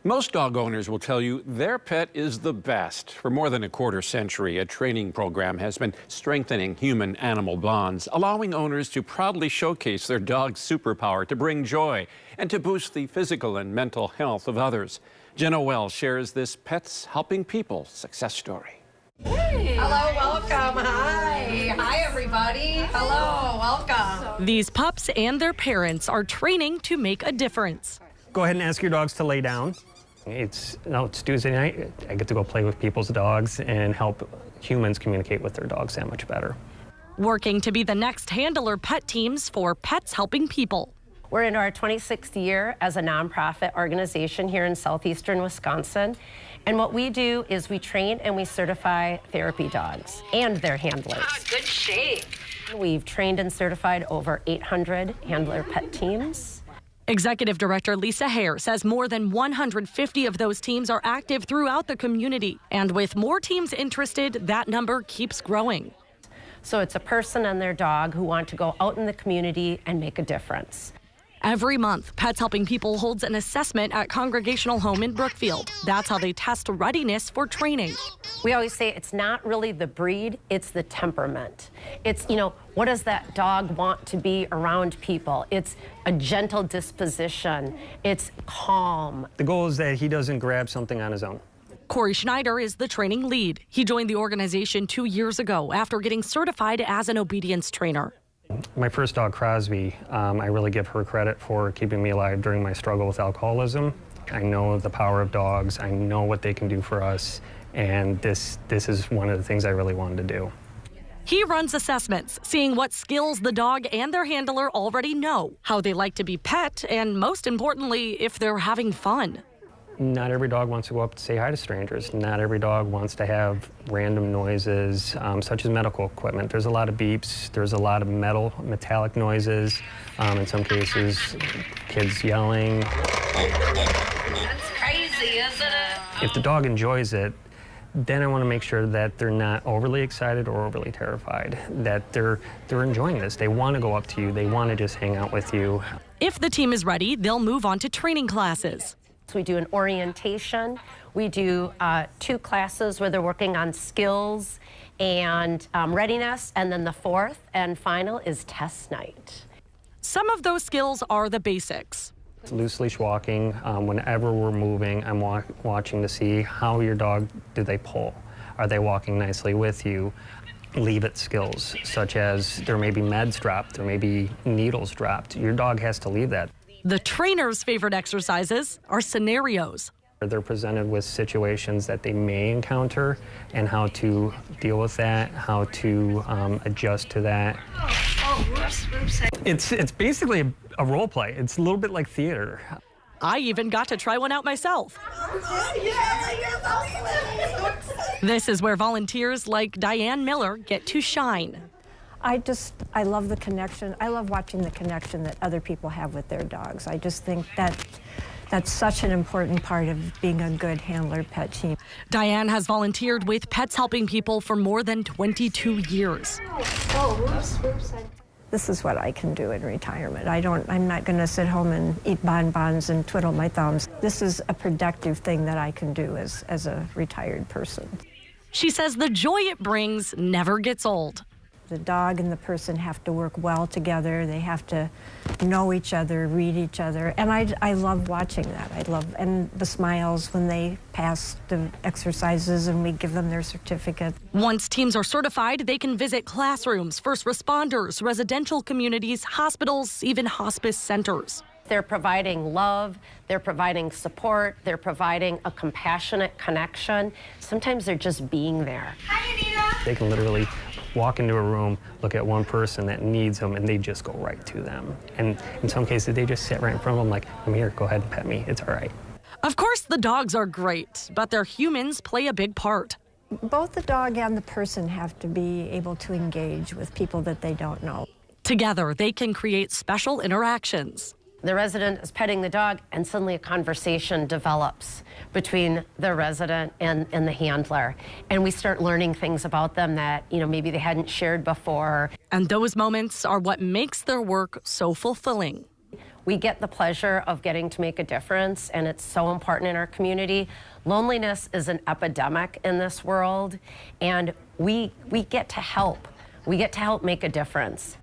Most dog owners will tell you their pet is the best. For more than a quarter century, a training program has been strengthening human-animal bonds, allowing owners to proudly showcase their dog's superpower to bring joy and to boost the physical and mental health of others. Jenna Wells shares this Pets Helping People success story. Hey. Hello, welcome. Hi. Hi, everybody. Hello, welcome. These pups and their parents are training to make a difference. Go ahead and ask your dogs to lay down. It's Tuesday night. I get to go play with people's dogs and help humans communicate with their dogs that much better. Working to be the next handler pet teams for Pets Helping People. We're in our 26th year as a nonprofit organization here in southeastern Wisconsin. And what we do is we train and we certify therapy dogs and their handlers. Oh, good shape. We've trained and certified over 800 handler pet teams. Executive Director Lisa Hare says more than 150 of those teams are active throughout the community. And with more teams interested, that number keeps growing. So it's a person and their dog who want to go out in the community and make a difference. Every month, Pets Helping People holds an assessment at Congregational Home in Brookfield. That's how they test readiness for training. We always say it's not really the breed, it's the temperament. It's, what does that dog want to be around people? It's a gentle disposition. It's calm. The goal is that he doesn't grab something on his own. Corey Schneider is the training lead. He joined the organization 2 years ago after getting certified as an obedience trainer. My first dog, Crosby, I really give her credit for keeping me alive during my struggle with alcoholism. I know the power of dogs. I know what they can do for us. And this is one of the things I really wanted to do. He runs assessments, seeing what skills the dog and their handler already know, how they like to be pet, and most importantly, if they're having fun. Not every dog wants to go up to say hi to strangers. Not every dog wants to have random noises, such as medical equipment. There's a lot of beeps. There's a lot of metallic noises. In some cases, kids yelling. That's crazy, isn't it? If the dog enjoys it, then I want to make sure that they're not overly excited or overly terrified, that they're enjoying this. They want to go up to you. They want to just hang out with you. If the team is ready, they'll move on to training classes. We do an orientation. We do 2 classes where they're working on skills and readiness, and then the 4th and final is test night. Some of those skills are the basics. Loose leash walking, whenever we're moving, I'm watching to see how your dog, do they pull? Are they walking nicely with you? Leave it skills, such as there may be meds dropped, there may be needles dropped. Your dog has to leave that. The trainer's favorite exercises are scenarios. They're presented with situations that they may encounter and how to deal with that, how to adjust to that. Oh, whoops. It's basically a role play. It's a little bit like theater. I even got to try one out myself. This is where volunteers like Diane Miller get to shine. I love the connection. I love watching the connection that other people have with their dogs. I just think that's such an important part of being a good handler pet team. Diane has volunteered with Pets Helping People for more than 22 years. Oh, whoops. This is what I can do in retirement. I'm not going to sit home and eat bonbons and twiddle my thumbs. This is a productive thing that I can do as a retired person. She says the joy it brings never gets old. The dog and the person have to work well together. They have to know each other, read each other. And I love watching that. And the smiles when they pass the exercises and we give them their certificate. Once teams are certified, they can visit classrooms, first responders, residential communities, hospitals, even hospice centers. They're providing love, they're providing support, they're providing a compassionate connection. Sometimes they're just being there. Hi, Anita. They can literally walk into a room, look at one person that needs them, and they just go right to them. And in some cases, they just sit right in front of them like, I'm here, go ahead and pet me, it's all right. Of course, the dogs are great, but their humans play a big part. Both the dog and the person have to be able to engage with people that they don't know. Together, they can create special interactions. The resident is petting the dog, and suddenly a conversation develops between the resident and the handler. And we start learning things about them that, maybe they hadn't shared before. And those moments are what makes their work so fulfilling. we get the pleasure of getting to make a difference, and it's so important in our community. Loneliness is an epidemic in this world, and we get to help. We get to help make a difference.